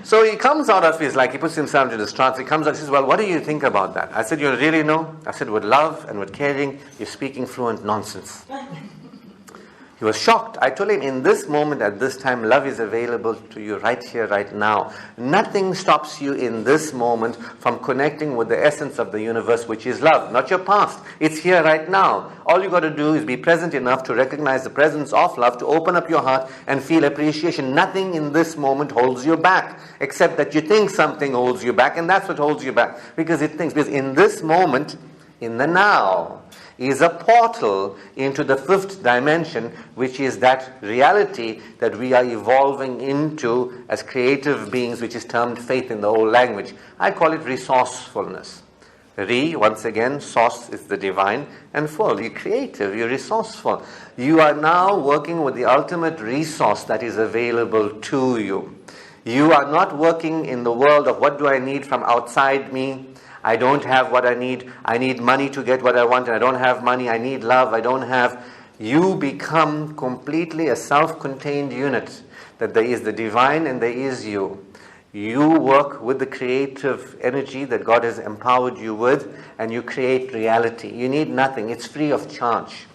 So he comes out of his, he puts himself into this trance. He comes out and says, well, what do you think about that? I said, you really know? I said, with love and with caring, you're speaking fluent nonsense. He was shocked. I told him, in this moment, at this time, love is available to you right here, right now. Nothing stops you in this moment from connecting with the essence of the universe, which is love, not your past. It's here right now. All you got to do is be present enough to recognize the presence of love, to open up your heart and feel appreciation. Nothing in this moment holds you back, except that you think something holds you back, and that's what holds you back. Because in this moment, in the now, is a portal into the 5th dimension, which is that reality that we are evolving into as creative beings, which is termed faith in the old language. I call it resourcefulness. Once again, source is the divine, and full. You're creative, you're resourceful. You are now working with the ultimate resource that is available to you. You are not working in the world of what do I need from outside me. I don't have what I need. I need money to get what I want, and I don't have money. I need love. I don't have. You become completely a self-contained unit, that there is the divine and there is you. You work with the creative energy that God has empowered you with, and you create reality. You need nothing. It's free of charge.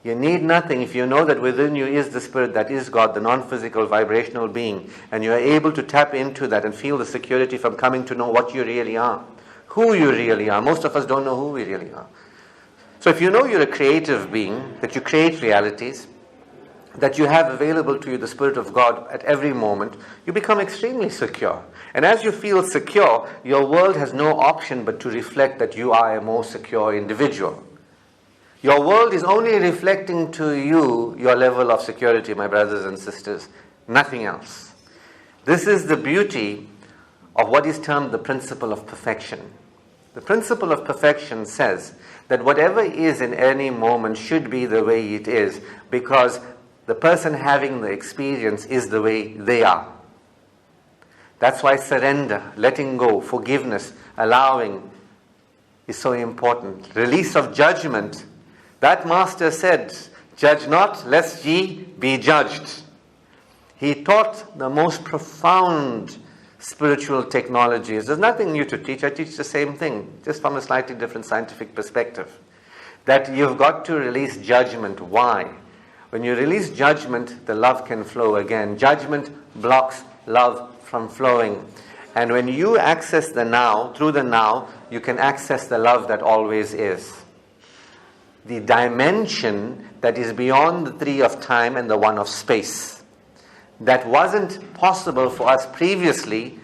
You need nothing if you know that within you is the Spirit that is God, the non-physical vibrational being, and you are able to tap into that and feel the security from coming to know what you really are, who you really are. Most of us don't know who we really are. So if you know you're a creative being, that you create realities, that you have available to you the Spirit of God at every moment, you become extremely secure. And as you feel secure, your world has no option but to reflect that you are a more secure individual. Your world is only reflecting to you your level of security, my brothers and sisters. Nothing else. This is the beauty of what is termed the principle of perfection. The principle of perfection says that whatever is in any moment should be the way it is, because the person having the experience is the way they are. That's why surrender, letting go, forgiveness, allowing is so important. Release of judgment. That master said, "Judge not, lest ye be judged." He taught the most profound spiritual technologies. There's nothing new to teach. I teach the same thing, just from a slightly different scientific perspective. That you've got to release judgment. Why? When you release judgment, the love can flow again. Judgment blocks love from flowing. And when you access the now, through the now, you can access the love that always is. The dimension that is beyond the three of time and the one of space. That wasn't possible for us previously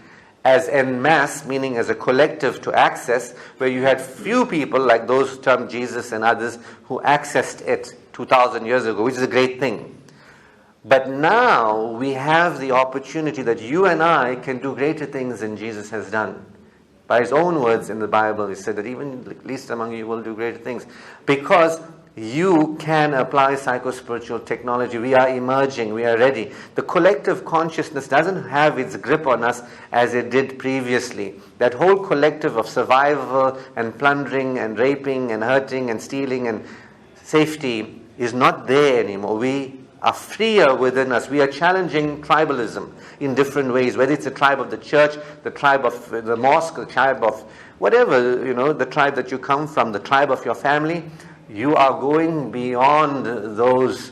as en masse, meaning as a collective to access, where you had few people like those termed Jesus and others who accessed it 2,000 years ago, which is a great thing. But now we have the opportunity that you and I can do greater things than Jesus has done. By his own words in the Bible, he said that even least among you will do greater things. Because you can apply psycho-spiritual technology. We are emerging. We are ready. The collective consciousness doesn't have its grip on us as it did previously. That whole collective of survival and plundering and raping and hurting and stealing and safety is not there anymore. We are freer within us. We are challenging tribalism in different ways, whether it's the tribe of the church, the tribe of the mosque, the tribe of whatever, the tribe that you come from, the tribe of your family. You are going beyond those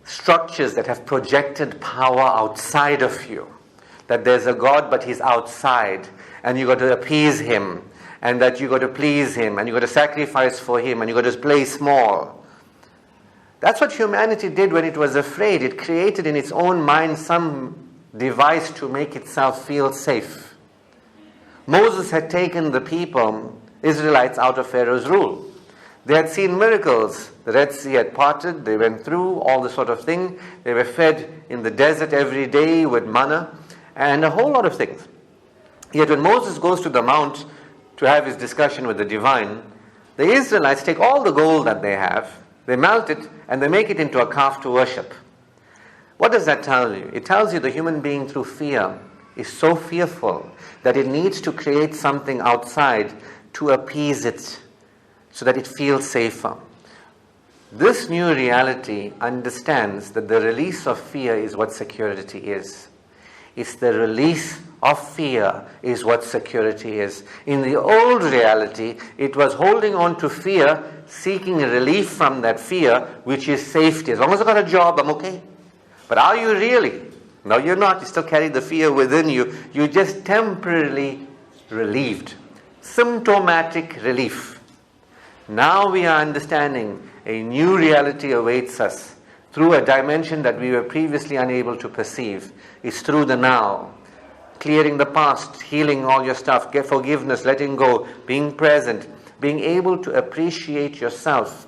structures that have projected power outside of you. That there's a God, but he's outside, and you got to appease him, and that you got to please him, and you got to sacrifice for him, and you got to play small. That's what humanity did when it was afraid. It created in its own mind some device to make itself feel safe. Moses had taken the people, Israelites, out of Pharaoh's rule. They had seen miracles. The Red Sea had parted. They went through all this sort of thing. They were fed in the desert every day with manna and a whole lot of things. Yet when Moses goes to the mount to have his discussion with the divine, the Israelites take all the gold that they have, they melt it, and they make it into a calf to worship. What does that tell you? It tells you the human being through fear is so fearful that it needs to create something outside to appease it so that it feels safer. This new reality understands that the release of fear is what security is. It's the release of fear is what security is. In the old reality, it was holding on to fear, seeking relief from that fear, which is safety. As long as I got a job, I'm okay. But are you really? No, you're not. You still carry the fear within you. You're just temporarily relieved. Symptomatic relief. Now we are understanding a new reality awaits us through a dimension that we were previously unable to perceive. It's through the now. Clearing the past, healing all your stuff, get forgiveness, letting go, being present, being able to appreciate yourself.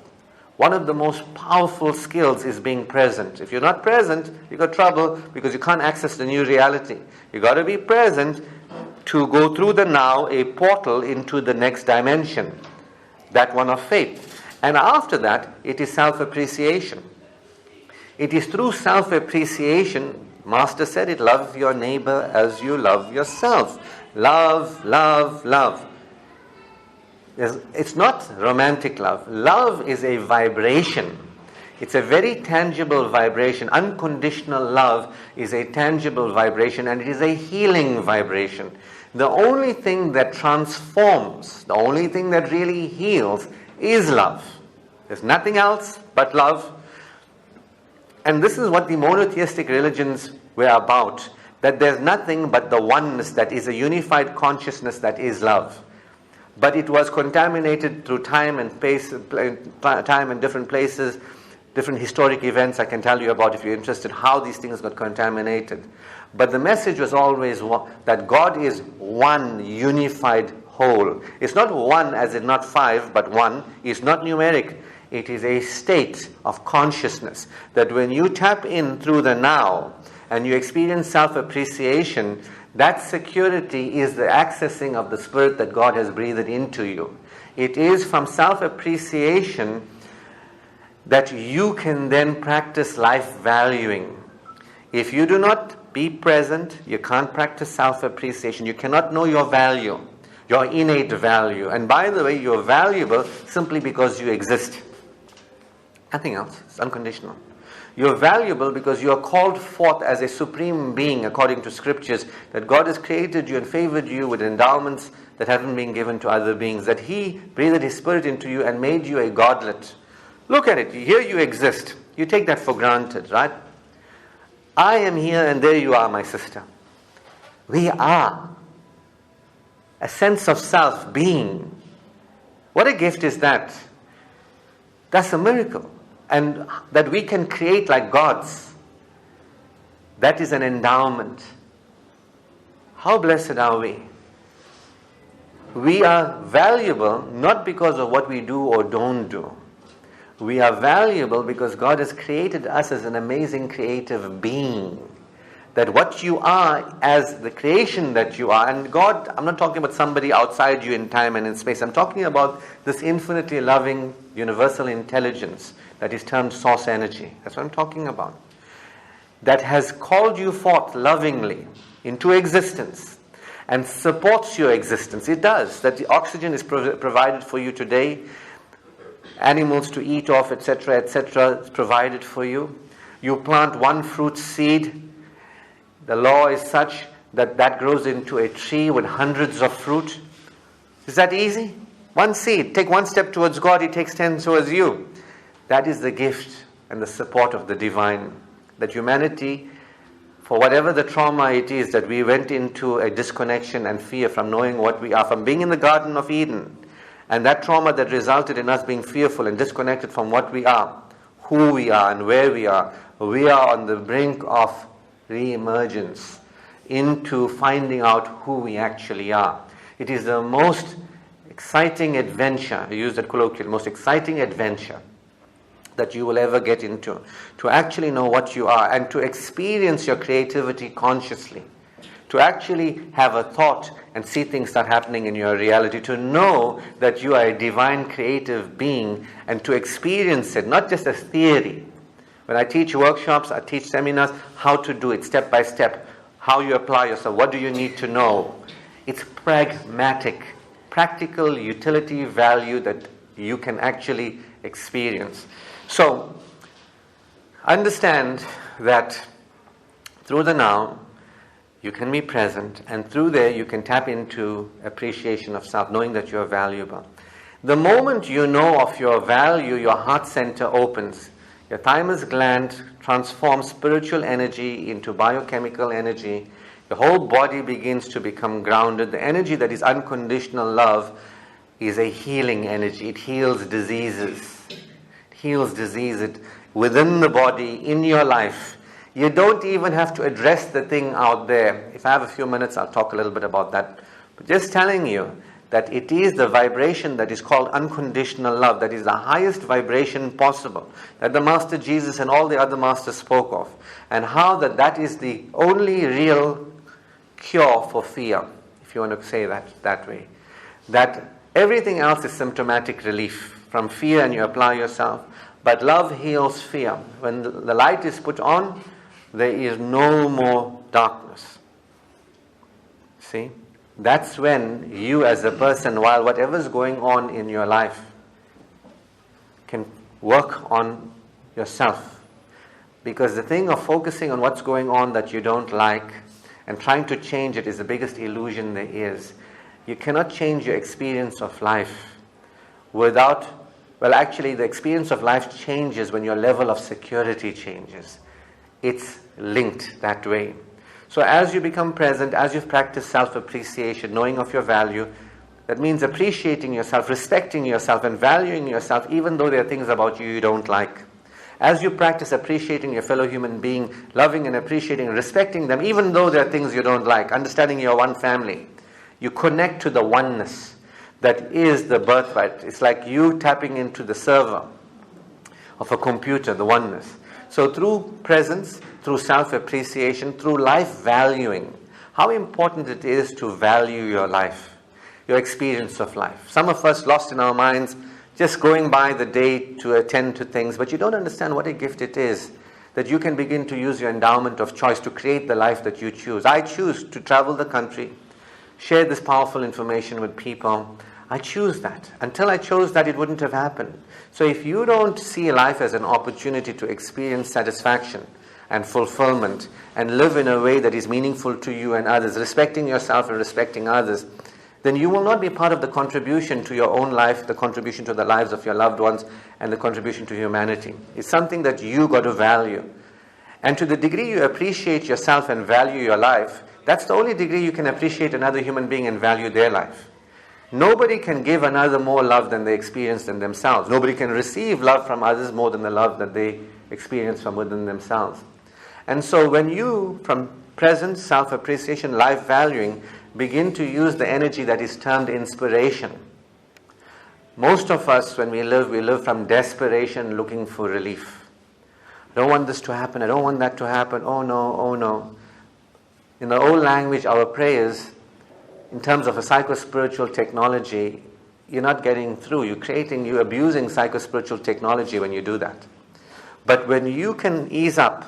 One of the most powerful skills is being present. If you're not present, you got trouble because you can't access the new reality. You got to be present to go through the now, a portal into the next dimension, that one of faith. And after that, it is self-appreciation. It is through self-appreciation, Master said it, love your neighbor as you love yourself. Love, love, love. It's not romantic love. Love is a vibration. It's a very tangible vibration. Unconditional love is a tangible vibration, and it is a healing vibration. The only thing that transforms, the only thing that really heals is love. There's nothing else but love. And this is what the monotheistic religions were about, that there's nothing but the oneness that is a unified consciousness that is love. But it was contaminated through time and space, time and different places, different historic events I can tell you about if you're interested, how these things got contaminated. But the message was always that God is one unified whole. It's not one as in not five, but one. It's not numeric. It is a state of consciousness that when you tap in through the now and you experience self-appreciation, that security is the accessing of the spirit that God has breathed into you. It is from self-appreciation that you can then practice life valuing. If you do not be present, you can't practice self-appreciation. You cannot know your value, your innate value. And by the way, you're valuable simply because you exist. Nothing else. It's unconditional. You're valuable because you are called forth as a supreme being according to scriptures, that God has created you and favored you with endowments that haven't been given to other beings, that He breathed His Spirit into you and made you a godlet. Look at it. Here you exist. You take that for granted, right? I am here and there you are, my sister. We are. A sense of self, being. What a gift is that? That's a miracle. And that we can create like gods. That is an endowment. How blessed are we? We are valuable not because of what we do or don't do. We are valuable because God has created us as an amazing creative being. That what you are as the creation that you are, and God, I'm not talking about somebody outside you in time and in space. I'm talking about this infinitely loving universal intelligence that is termed source energy. That's what I'm talking about. That has called you forth lovingly into existence and supports your existence. It does. That the oxygen is provided for you today. Animals to eat off, etc., is provided for you. You plant one fruit seed. The law is such that that grows into a tree with hundreds of fruit. Is that easy? One seed. Take one step towards God, He takes 10 towards you. That is the gift and the support of the divine. That humanity, for whatever the trauma it is, that we went into a disconnection and fear from knowing what we are, from being in the Garden of Eden, and that trauma that resulted in us being fearful and disconnected from what we are, who we are and where we are on the brink of re-emergence into finding out who we actually are. It is the most exciting adventure, I use that colloquial, most exciting adventure that you will ever get into, to actually know what you are and to experience your creativity consciously, to actually have a thought and see things start happening in your reality, to know that you are a divine creative being and to experience it, not just as theory. When I teach workshops, I teach seminars, how to do it step by step, how you apply yourself, what do you need to know. It's pragmatic, practical utility value that you can actually experience. So, understand that through the now, you can be present, and through there you can tap into appreciation of self, knowing that you are valuable. The moment you know of your value, your heart center opens. Your thymus gland transforms spiritual energy into biochemical energy. The whole body begins to become grounded. The energy that is unconditional love is a healing energy. It heals diseases. It heals diseases within the body, in your life. You don't even have to address the thing out there. If I have a few minutes, I'll talk a little bit about that. But just telling you that it is the vibration that is called unconditional love, that is the highest vibration possible, that the Master Jesus and all the other Masters spoke of, and how that is the only real cure for fear, if you want to say that way. That everything else is symptomatic relief from fear, and you apply yourself. But love heals fear. When the light is put on, there is no more darkness. See? That's when you as a person, while whatever's going on in your life, can work on yourself. Because the thing of focusing on what's going on that you don't like and trying to change it is the biggest illusion there is. You cannot change your experience of life without, well, actually the experience of life changes when your level of security changes. It's linked that way. So as you become present, as you've practiced self-appreciation, knowing of your value, that means appreciating yourself, respecting yourself, and valuing yourself, even though there are things about you don't like. As you practice appreciating your fellow human being, loving and appreciating, respecting them, even though there are things you don't like, understanding you're one family, you connect to the oneness that is the birthright. It's like you tapping into the server of a computer, the oneness. So through presence, through self-appreciation, through life valuing, how important it is to value your life, your experience of life. Some of us lost in our minds just going by the day to attend to things, but you don't understand what a gift it is, that you can begin to use your endowment of choice to create the life that you choose. I choose to travel the country, share this powerful information with people. I choose that. Until I chose that, it wouldn't have happened. So if you don't see life as an opportunity to experience satisfaction and fulfillment and live in a way that is meaningful to you and others, respecting yourself and respecting others, then you will not be part of the contribution to your own life, the contribution to the lives of your loved ones, and the contribution to humanity. It's something that you got to value. And to the degree you appreciate yourself and value your life, that's the only degree you can appreciate another human being and value their life. Nobody can give another more love than they experience in themselves. Nobody can receive love from others more than the love that they experience from within themselves. And so when you, from presence, self-appreciation, life valuing, begin to use the energy that is termed inspiration. Most of us, when we live from desperation, looking for relief. I don't want this to happen, I don't want that to happen, oh no, oh no. In the old language, our prayers, in terms of a psycho-spiritual technology, you're not getting through. You're abusing psycho-spiritual technology when you do that. But when you can ease up,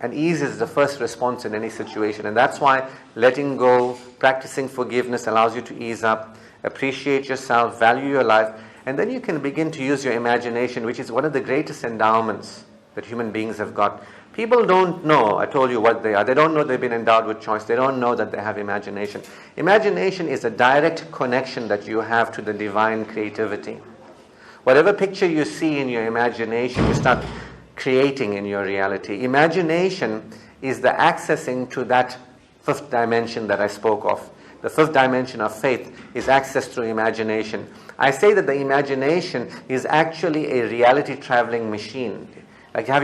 and ease is the first response in any situation, and that's why letting go, practicing forgiveness allows you to ease up, appreciate yourself, value your life, and then you can begin to use your imagination, which is one of the greatest endowments that human beings have got. People don't know, I told you what they are. They don't know they've been endowed with choice. They don't know that they have imagination. Imagination is a direct connection that you have to the divine creativity. Whatever picture you see in your imagination, you start creating in your reality. Imagination is the accessing to that fifth dimension that I spoke of. The fifth dimension of faith is access through imagination. I say that the imagination is actually a reality traveling machine. Like have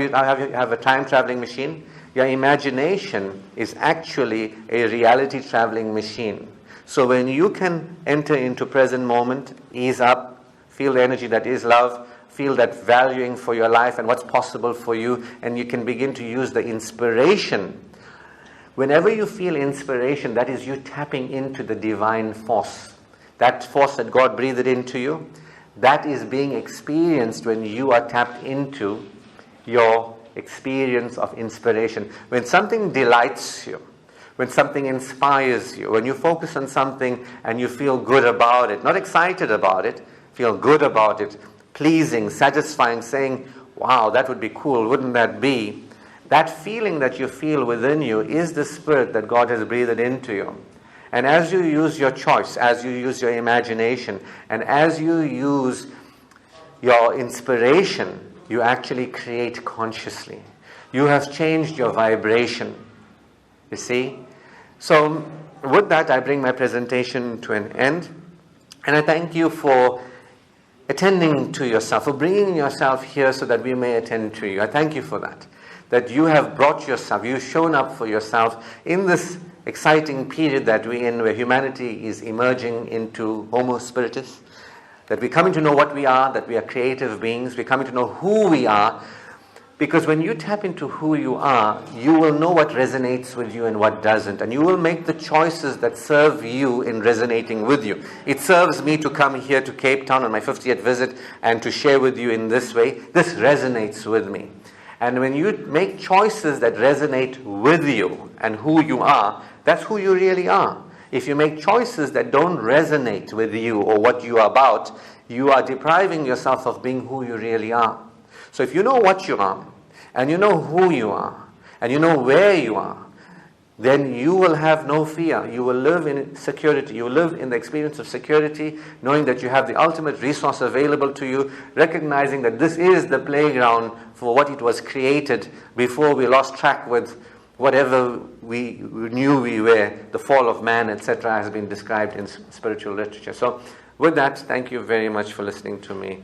a time traveling machine? Your imagination is actually a reality traveling machine. So when you can enter into present moment, ease up, feel the energy that is love, feel that valuing for your life and what's possible for you, and you can begin to use the inspiration. Whenever you feel inspiration, that is you tapping into the divine force. That force that God breathed into you, that is being experienced when you are tapped into your experience of inspiration. When something delights you, when something inspires you, when you focus on something and you feel good about it, not excited about it, feel good about it, pleasing, satisfying, saying, wow, that would be cool, wouldn't that be? That feeling that you feel within you is the spirit that God has breathed into you. And as you use your choice, as you use your imagination, and as you use your inspiration, you actually create consciously. You have changed your vibration. You see? So with that, I bring my presentation to an end. And I thank you for attending to yourself, for bringing yourself here so that we may attend to you. I thank you for that. That you have brought yourself, you've shown up for yourself in this exciting period that we're in, where humanity is emerging into Homo spiritus. That we're coming to know what we are, that we are creative beings, we're coming to know who we are. Because when you tap into who you are, you will know what resonates with you and what doesn't. And you will make the choices that serve you in resonating with you. It serves me to come here to Cape Town on my 50th visit and to share with you in this way. This resonates with me. And when you make choices that resonate with you and who you are, that's who you really are. If you make choices that don't resonate with you or what you are about, you are depriving yourself of being who you really are. So if you know what you are, and you know who you are, and you know where you are, then you will have no fear. You will live in security. You will live in the experience of security, knowing that you have the ultimate resource available to you, recognizing that this is the playground for what it was created before we lost track with whatever we knew we were. The fall of man, etc., has been described in spiritual literature. So with that, thank you very much for listening to me.